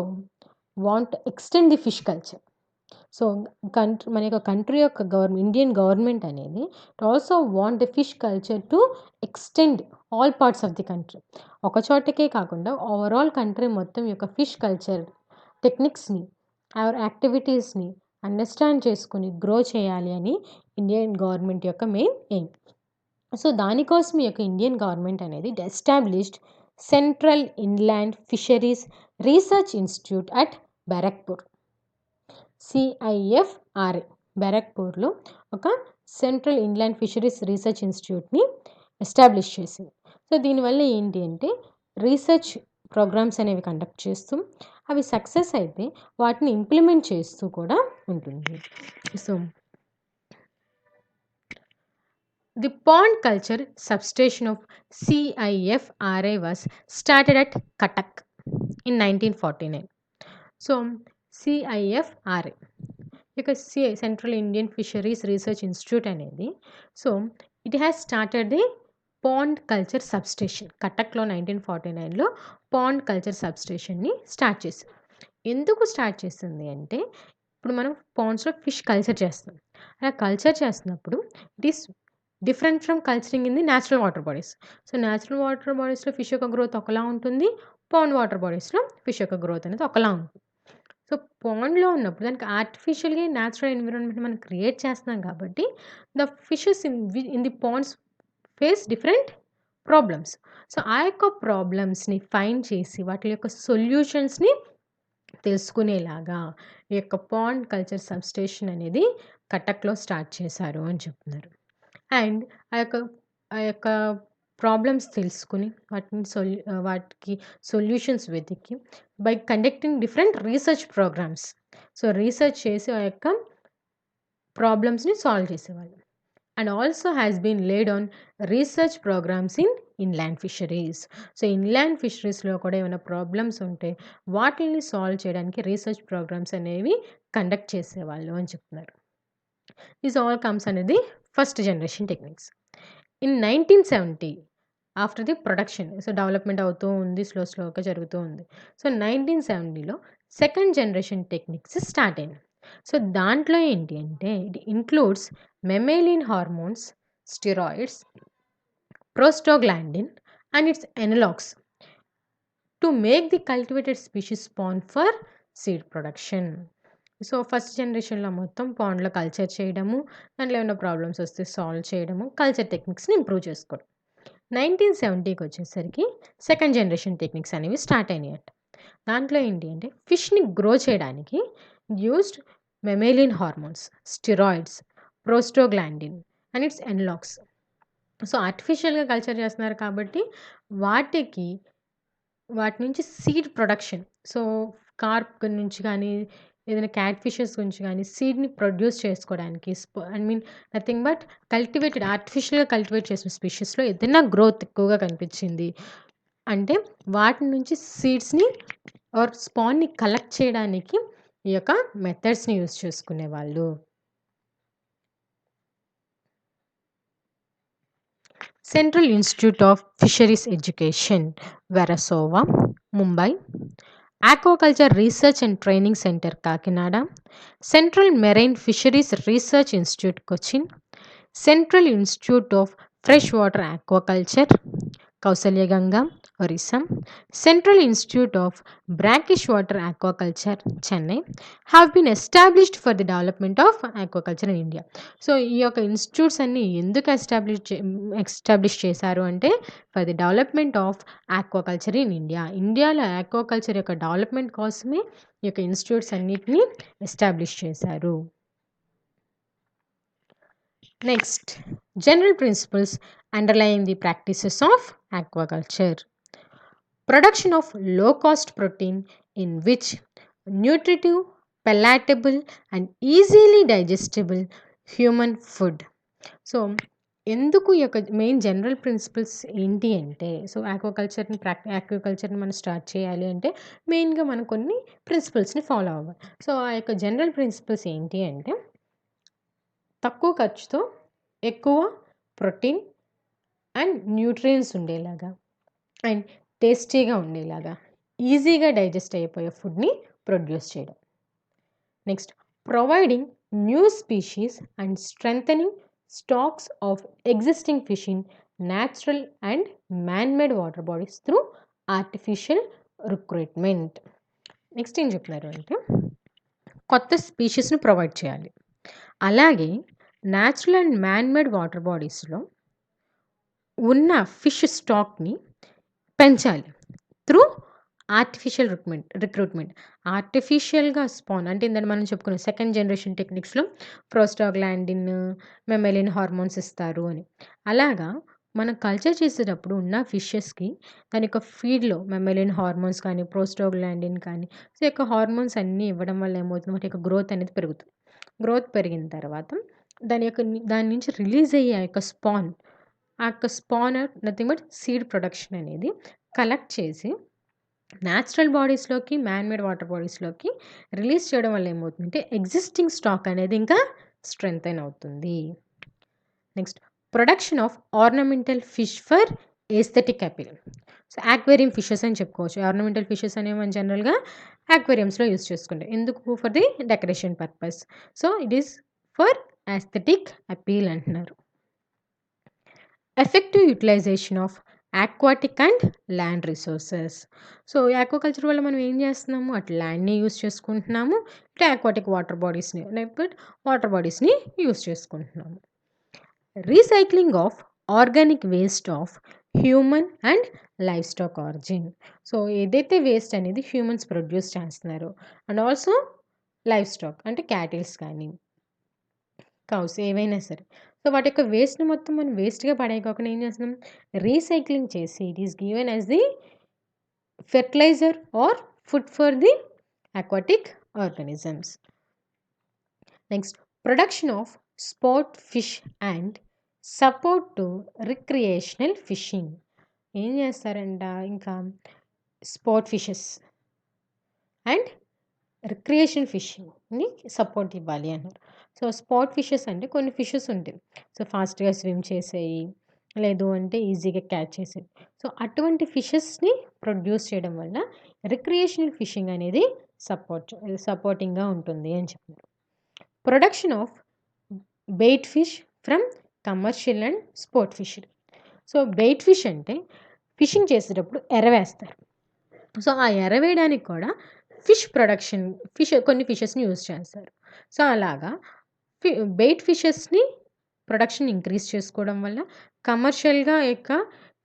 want extend the fish culture. So మన యొక్క కంట్రీ యొక్క ఇండియన్ గవర్నమెంట్ అనేది also want the fish culture to extend all parts of the country. ఒక చోటకే కాకుండా ఓవరాల్ కంట్రీ మొత్తం యొక్క ఫిష్ కల్చర్ టెక్నిక్స్ని, అవర్ యాక్టివిటీస్ని అండర్స్టాండ్ చేసుకుని గ్రో చేయాలి అని ఇండియన్ గవర్నమెంట్ యొక్క మెయిన్ ఎయిమ్. సో దానికోసం ఈ యొక్క ఇండియన్ గవర్నమెంట్ అనేది established central inland fisheries research institute at బ్యారక్పూర్, CIFRA, బ్యారక్పూర్లో ఒక సెంట్రల్ ఇన్లాండ్ ఫిషరీస్ రీసెర్చ్ ఇన్స్టిట్యూట్ని ఎస్టాబ్లిష్ చేసింది. సో దీనివల్ల ఏంటి అంటే రీసెర్చ్ ప్రోగ్రామ్స్ అనేవి కండక్ట్ చేస్తూ, అవి సక్సెస్ అయితే వాటిని ఇంప్లిమెంట్ చేస్తూ కూడా ఉంటుంది. So the pond culture substation of CIFRA was started at Cuttack in 1949. So CIFRA ఇక central Indian fisheries research institute అనేది, so it has started the pond culture substation. కటక్లో 1949లో పాండ్ కల్చర్ సబ్స్టేషన్ని స్టార్ట్ చేసింది. ఎందుకు స్టార్ట్ చేసింది అంటే, ఇప్పుడు మనం పాండ్స్లో ఫిష్ కల్చర్ చేస్తాం. అలా కల్చర్ చేస్తున్నప్పుడు it is different from culturing in the natural water bodies. So natural water బాడీస్లో ఫిష్ యొక్క గ్రోత్ ఒకలా ఉంటుంది, పాండ్ వాటర్ బాడీస్లో ఫిష్ యొక్క గ్రోత్ అనేది ఒకలా ఉంటుంది. సో పాండ్లో ఉన్నప్పుడు దానికి ఆర్టిఫిషియల్గా న్యాచురల్ ఎన్విరాన్మెంట్ మనం క్రియేట్ చేస్తున్నాం కాబట్టి the fishes in the ponds face different problems. So ఆ యొక్క ప్రాబ్లమ్స్ని ఫైండ్ చేసి వాటి యొక్క సొల్యూషన్స్ని తెలుసుకునేలాగా ఈ యొక్క పాండ్ కల్చర్ సబ్స్టేషన్ అనేది కటక్లో స్టార్ట్ చేశారు అని చెప్తున్నారు. అండ్ ఆ యొక్క ప్రాబ్లమ్స్ తెలుసుకుని వాటికి సొల్యూషన్స్ వెతికి by conducting different research programmes, so research చేసి ఆ యొక్క ప్రాబ్లమ్స్ని సాల్వ్ చేసేవాళ్ళు. And also has been laid on research programmes in inland fisheries. So inland ఫిషరీస్లో కూడా ఏమైనా ప్రాబ్లమ్స్ ఉంటే వాటిని సాల్వ్ చేయడానికి రీసెర్చ్ ప్రోగ్రామ్స్ అనేవి కండక్ట్ చేసేవాళ్ళు అని చెప్తున్నారు. This all comes under the first generation techniques. In 1970 after the production, so development అవుతూ ఉంది, స్లోగా జరుగుతూ ఉంది. సో 1970లో సెకండ్ జనరేషన్ టెక్నిక్స్ స్టార్ట్ అయినాయి. సో దాంట్లో ఏంటి అంటే it includes mammalian hormones, steroids, prostaglandin and its analogues to make the cultivated species spawn for seed production. So first జనరేషన్లో మొత్తం పాండ్లో కల్చర్ చేయడము, దాంట్లో ఏమైనా ప్రాబ్లమ్స్ వస్తే సాల్వ్ చేయడము, కల్చర్ టెక్నిక్స్ని ఇంప్రూవ్ చేసుకోవడం. 1970కి వచ్చేసరికి సెకండ్ జనరేషన్ టెక్నిక్స్ అనేవి స్టార్ట్ అయినాయట. దాంట్లో ఏంటి అంటే ఫిష్ని గ్రో చేయడానికి used mammalian hormones, steroids, prostaglandin and its analogues. So ఆర్టిఫిషియల్గా కల్చర్ చేస్తున్నారు కాబట్టి వాటి నుంచి సీడ్ ప్రొడక్షన్, సో కార్ప్ నుంచి కానీ ఏదైనా క్యాట్ ఫిషెస్ నుంచి కానీ సీడ్ని ప్రొడ్యూస్ చేసుకోవడానికి నథింగ్ బట్ ఆర్టిఫిషియల్గా కల్టివేట్ చేసిన స్పీషీస్లో ఏదైనా గ్రోత్ ఎక్కువగా కనిపించింది అంటే వాటి నుంచి సీడ్స్ని ఆర్ స్పాన్ని కలెక్ట్ చేయడానికి ఈ యొక్క మెథడ్స్ని యూజ్ చేసుకునేవాళ్ళు. Central institute of fisheries education, Versova, Mumbai. Aquaculture Research and Training Center, Kakinada. Central Marine Fisheries Research Institute, Cochin. Central Institute of Freshwater Aquaculture, Kausalyaganga, Orissa. Central Institute of Brackish Water Aquaculture, Chennai, have been established for the development of aquaculture in India. So ఈ యొక్క ఇన్స్టిట్యూట్స్ అన్ని ఎందుకు ఎస్టాబ్లిష్ చేశారు అంటే for the development of aquaculture in India. ఇండియాలో ఆక్వాకల్చర్ యొక్క డెవలప్మెంట్ కోసమే ఈ యొక్క ఇన్స్టిట్యూట్స్ అన్నిటిని ఎస్టాబ్లిష్ చేశారు. Next, general principles underlying the practices of aquaculture. Production of low cost protein in which nutritive, palatable and easily digestible human food. So ఎందుకు ఈ యొక్క మెయిన్ జనరల్ ప్రిన్సిపల్స్ ఏంటి అంటే, సో ఆక్వాకల్చర్ని మనం స్టార్ట్ చేయాలి అంటే మెయిన్గా మనం కొన్ని ప్రిన్సిపల్స్ని ఫాలో అవ్వాలి. సో ఆ యొక్క జనరల్ ప్రిన్సిపల్స్ ఏంటి అంటే తక్కువ ఖర్చుతో ఎక్కువ ప్రోటీన్ అండ్ న్యూట్రియన్స్ ఉండేలాగా అండ్ టేస్టీగా ఉండేలాగా ఈజీగా డైజెస్ట్ అయిపోయే ఫుడ్ని ప్రొడ్యూస్ చేయడం. Next, providing new species and strengthening stocks of existing fish in natural and man-made water bodies through artificial recruitment. Next ఏం చెప్తున్నారు అంటే కొత్త స్పీషీస్ని ప్రొవైడ్ చేయాలి, అలాగే న్యాచురల్ అండ్ మ్యాన్మేడ్ వాటర్ బాడీస్లో ఉన్న ఫిష్ స్టాక్ని పెంచాలి త్రూ ఆర్టిఫిషియల్ రిక్రూట్మెంట్. ఆర్టిఫిషియల్గా స్పాన్ అంటే ఇందాక మనం చెప్పుకున్నాం సెకండ్ జనరేషన్ టెక్నిక్స్లో ప్రోస్టాగ్లాండిన్, మెమెలిన్ హార్మోన్స్ ఇస్తారు అని. అలాగా మనం కల్చర్ చేసేటప్పుడు ఉన్న ఫిషెస్కి దాని యొక్క ఫీడ్లో మెమెలిన్ హార్మోన్స్ కానీ ప్రోస్టాగ్లాండిన్ కానీ సో యొక్క హార్మోన్స్ అన్నీ ఇవ్వడం వల్ల ఏమవుతుంది, వాటి యొక్క గ్రోత్ అనేది పెరుగుతుంది. గ్రోత్ పెరిగిన తర్వాత దాని నుంచి రిలీజ్ అయ్యే ఆ యొక్క span nothing but seed production అనేది కలెక్ట్ చేసి న్యాచురల్ బాడీస్లోకి మ్యాన్మేడ్ వాటర్ బాడీస్లోకి రిలీజ్ చేయడం వల్ల ఏమవుతుందంటే ఎగ్జిస్టింగ్ స్టాక్ అనేది ఇంకా స్ట్రెంథెన్ అవుతుంది. Next, production of ornamental fish for aesthetic appeal. So aquarium fishes అని చెప్పుకోవచ్చు. ఆర్నమెంటల్ ఫిషెస్ అనేవి మనం జనరల్గా ఆక్వేరియంస్లో యూజ్ చేసుకుంటాం. ఎందుకు? For the decoration purpose. So it is for aesthetic appeal అంటున్నారు. Effective utilisation of aquatic and land resources. So aquaculture వల్ల మనం ఏం చేస్తున్నాము, అటు ల్యాండ్ని యూస్ చేసుకుంటున్నాము, ఇటు ఆక్వాటిక్ వాటర్ బాడీస్ని యూస్ చేసుకుంటున్నాము. Recycling of organic waste of human and livestock origin. So ఏదైతే వేస్ట్ అనేది హ్యూమన్స్ ప్రొడ్యూస్ చేస్తున్నారు అండ్ ఆల్సో లైఫ్ స్టాక్ అంటే క్యాటిల్స్ కానీ కౌస్ ఏవైనా సరే, సో వాటి యొక్క వేస్ట్ని మొత్తం మనం వేస్ట్గా పడేయకోకుండా ఏం చేస్తున్నాం, రీసైక్లింగ్ చేసి it is given as the fertiliser or food for the aquatic organisms. Next, production of sport fish and support to recreational fishing. ఏం చేస్తారంట, ఇంకా స్పోర్ట్ ఫిషెస్ అండ్ రిక్రియేషన్ ఫిషింగ్ని సపోర్ట్ ఇవ్వాలి అన్నారు. సో స్పాట్ ఫిషెస్ అంటే కొన్ని ఫిషెస్ ఉంటాయి, సో ఫాస్ట్గా స్విమ్ చేసేవి లేదు అంటే ఈజీగా క్యాచ్ చేసేవి. సో అటువంటి ఫిషెస్ని ప్రొడ్యూస్ చేయడం వల్ల రిక్రియేషనల్ ఫిషింగ్ అనేది సపోర్టింగ్గా ఉంటుంది అని చెప్పారు. Production of bait fish from commercial and sport fishery. So bait fish అంటే ఫిషింగ్ చేసేటప్పుడు ఎరవేస్తారు. సో ఆ ఎరవేయడానికి కూడా కొన్ని ఫిషెస్ని యూజ్ చేస్తారు. సో అలాగా బెయిట్ ఫిషెస్ని ప్రొడక్షన్ ఇంక్రీజ్ చేసుకోవడం వల్ల కమర్షియల్గా యొక్క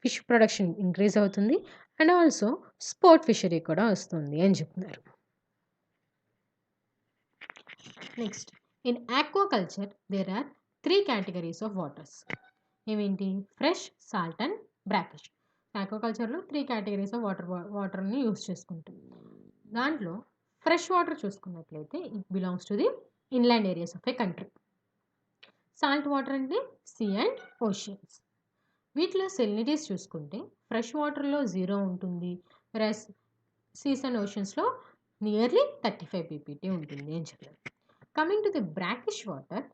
ఫిష్ ప్రొడక్షన్ ఇంక్రీజ్ అవుతుంది అండ్ ఆల్సో స్పోర్ట్ ఫిషరీ కూడా వస్తుంది అని చెప్తున్నారు. Next, in aquaculture there are 3 categories of waters. ఏమేంటి? Fresh, salt and brackish. ఆక్వాకల్చర్లో 3 కేటగిరీస్ ఆఫ్ వాటర్ని యూస్ చేసుకుంటాం. దాంట్లో ఫ్రెష్ వాటర్ చూసుకున్నట్లయితే it belongs to the inland areas of A country. Salt water అంటే సీ అండ్ ఓషియన్స్. వీటిలో సెలినిటీస్ చూసుకుంటే ఫ్రెష్ వాటర్లో 0 ఉంటుంది, వెరస్ సీస్ అండ్ ఓషన్స్లో నియర్లీ 35 ppt ఉంటుంది అని చెప్పారు. Coming to the brackish water,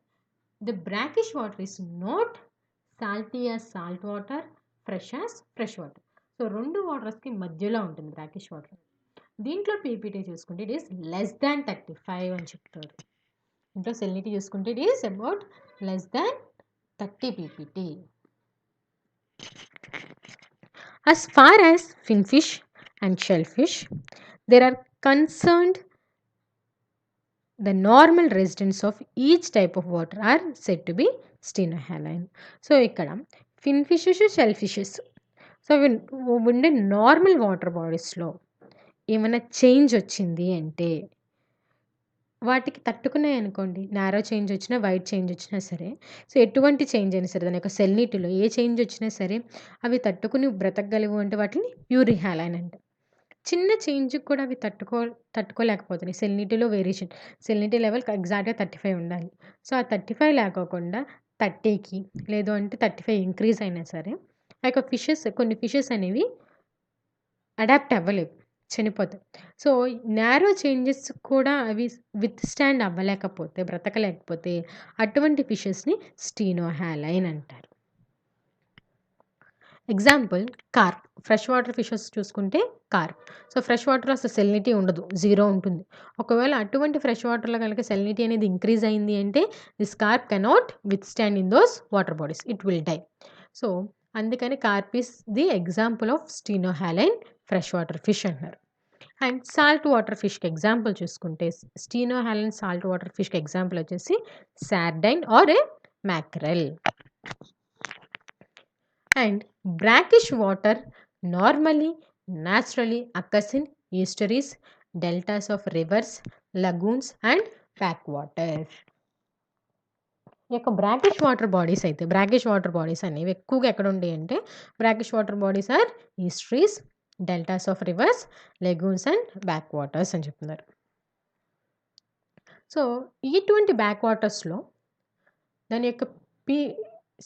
the brackish water is not salty as salt water, fresh as fresh water. So 2 వాటర్స్కి మధ్యలో ఉంటుంది బ్రాకిష్ వాటర్. దీంట్లో పీపీటీ చూసుకుంటే ఇట్ ఈస్ లెస్ దాన్ 35 అని చెప్తారు. దీంట్లో సెలినిటీ చూసుకుంటే it is about less than 30 ppt. As far as finfish and shellfish, there are concerned, the normal residents of each type of water are said to be stenohaline. So ఇక్కడ ఫిన్ఫిషెస్, షెల్ఫిషెస్, సో ఉండే నార్మల్ వాటర్ బాడీస్లో ఏమైనా చేంజ్ వచ్చింది అంటే వాటికి తట్టుకున్నాయి అనుకోండి, నారో చేంజ్ వచ్చినా, వైట్ చేంజ్ వచ్చినా సరే, సో ఎటువంటి చేంజ్ అయినా సరే దాని యొక్క సెల్నిటీలో ఏ చేంజ్ వచ్చినా సరే అవి తట్టుకుని బ్రతకగలవు అంటే వాటిని యూరిహాలైన్ అంట. చిన్న చేంజ్కి కూడా అవి తట్టుకోలేకపోతున్నాయి. సెల్నిటీలో వేరియేషన్, సెల్నిటీ లెవెల్ ఎగ్జాక్ట్గా 35 ఉండాలి. సో ఆ 35 లేకోకుండా 30కి లేదు అంటే 35 ఇంక్రీజ్ అయినా సరే ఆ యొక్క కొన్ని ఫిషెస్ అనేవి అడాప్ట్ అవ్వలేవు, చనిపోతాయి. సో నారో చేంజెస్ కూడా అవి విత్ స్టాండ్ అవ్వలేకపోతే, బ్రతకలేకపోతే అటువంటి ఫిషెస్ని స్టీనోహాలైన్ అంటారు. Example Corp. Fresh water fishes చూసుకుంటే కార్ప్. సో ఫ్రెష్ వాటర్లో అసలు సెలినిటీ ఉండదు, 0 ఉంటుంది. ఒకవేళ అటువంటి ఫ్రెష్ వాటర్లో కనుక సెలినిటీ అనేది ఇంక్రీజ్ అయింది అంటే this carp cannot withstand in those water bodies, it will die. So అందుకని carp is the example of stenohaline fresh water fish అంటారు. అండ్ సాల్ట్ వాటర్ ఫిష్కి ఎగ్జాంపుల్ చూసుకుంటే స్టీనోహాలైన్ సాల్ట్ వాటర్ ఫిష్కి ఎగ్జాంపుల్ వచ్చేసి sardine or a mackerel. And brackish water normally naturally occurs in estuaries, deltas of rivers, lagoons and backwaters. ఈ యొక్క బ్రాకిష్ వాటర్ బాడీస్ అయితే, బ్రాకిష్ వాటర్ బాడీస్ అనేవి ఎక్కువగా ఎక్కడ ఉంటాయి అంటే brackish water bodies are estuaries, deltas of rivers, lagoons and back waters అని చెప్తున్నారు. సో ఇటువంటి బ్యాక్ వాటర్స్లో దాని యొక్క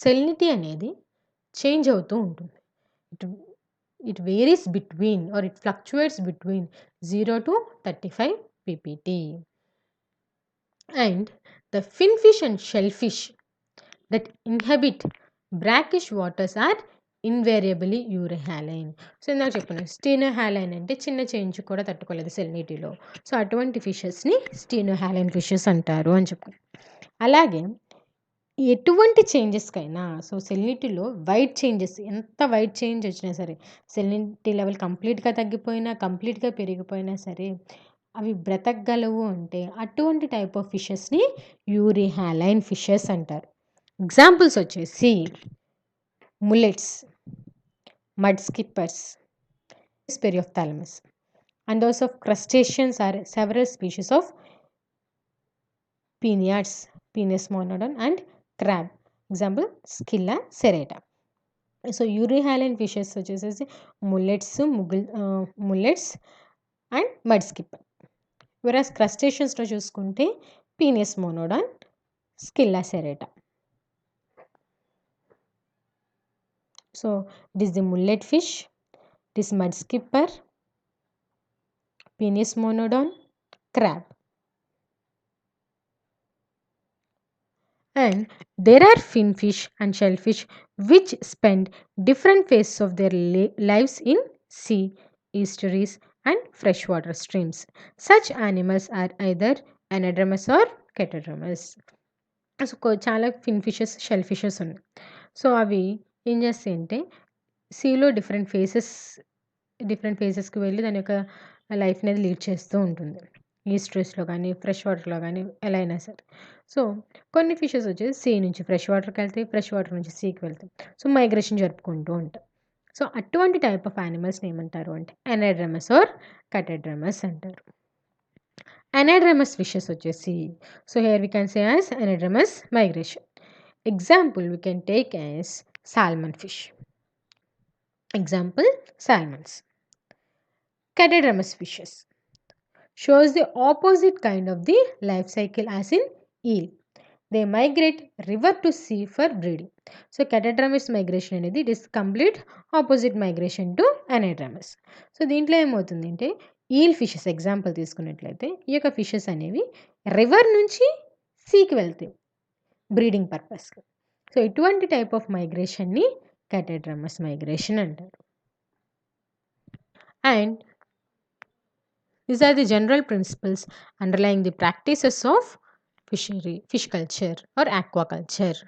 సెలినిటీ అనేది చేంజ్ అవుతూ ఉంటుంది. It varies between or it fluctuates between 0 to 35 ppt. And the finfish and shellfish that inhabit brackish waters are invariably euryhaline. So ఇందాక చెప్పాను, స్టీనోహాలైన్ అంటే చిన్న చేంజ్ కూడా తట్టుకోలేదు సెలినిటీలో. సో అటువంటి ఫిషెస్ని స్టీనోహాలైన్ ఫిషెస్ అంటారు అని చెప్పాను. అలాగే ఎటువంటి చేంజెస్కైనా, సో సెలినిటీలో వైట్ చేంజెస్, ఎంత వైట్ చేంజ్ వచ్చినా సరే, సెలినిటీ లెవెల్ కంప్లీట్గా తగ్గిపోయినా, కంప్లీట్గా పెరిగిపోయినా సరే అవి బ్రతకగలవు అంటే అటువంటి టైప్ ఆఫ్ ఫిషెస్ని యూరిహాలైన్ ఫిషెస్ అంటారు. ఎగ్జాంపుల్స్ వచ్చేసి mullets, mudskippers, Periophthalmus. And those of crustaceans are several species of penaeids, Penaeus monodon and crab. Example Scylla serrata. So euryhaline fishes వచ్చేసేసి mullets and mudskipper. Whereas క్రస్టేషియన్స్లో చూసుకుంటే Penaeus monodon, Scylla serrata. So it is the mullet fish, it is mudskipper, Penaeus monodon, crab. And there are finfish and shellfish which spend different phases of their lives in sea, estuaries and freshwater streams. Such animals are either anadromous or catadromous. So చాలా ఫిన్ఫిషెస్, షెల్ఫిషెస్ ఉన్నాయి. సో అవి ఏం చేస్తాయి అంటే సీలో డిఫరెంట్ ఫేసెస్ డిఫరెంట్ ఫేజెస్కి వెళ్ళి దాని యొక్క లైఫ్ అనేది లీడ్ చేస్తూ ఉంటుంది. ఈస్ట్రస్లో కానీ ఫ్రెష్ వాటర్లో కానీ ఎలా అయినా సరే. సో కొన్ని ఫిషెస్ వచ్చేసి సీ నుంచి ఫ్రెష్ వాటర్కి వెళ్తాయి, ఫ్రెష్ వాటర్ నుంచి సీకి వెళ్తాయి. సో మైగ్రేషన్ జరుపుకుంటూ ఉంటాయి. సో అటువంటి టైప్ ఆఫ్ యానిమల్స్ని ఏమంటారు అంటే అనైడ్రమస్ ఆర్ కటెడ్రమస్ అంటారు. అనైడ్రమస్ ఫిషెస్ వచ్చేసి so here we can say as anadromous migration. Example we can take as salmon fish. Example, salmons. Catadromous fishes shows the opposite kind of the life cycle as in eel. They migrate river to sea for breeding. So catadromous migration అనేది it is complete opposite migration to anadromous. So దీంట్లో ఏమవుతుందంటే ఈల్ ఫిషెస్ ఎగ్జాంపుల్ తీసుకున్నట్లయితే ఈ యొక్క ఫిషెస్ అనేవి రివర్ నుంచి సీకి వెళ్తాయి బ్రీడింగ్ పర్పస్కి. సో ఇటువంటి టైప్ ఆఫ్ మైగ్రేషన్ని catadromous migration అంటారు. And these are the general principles underlying the practices of fish culture or aquaculture.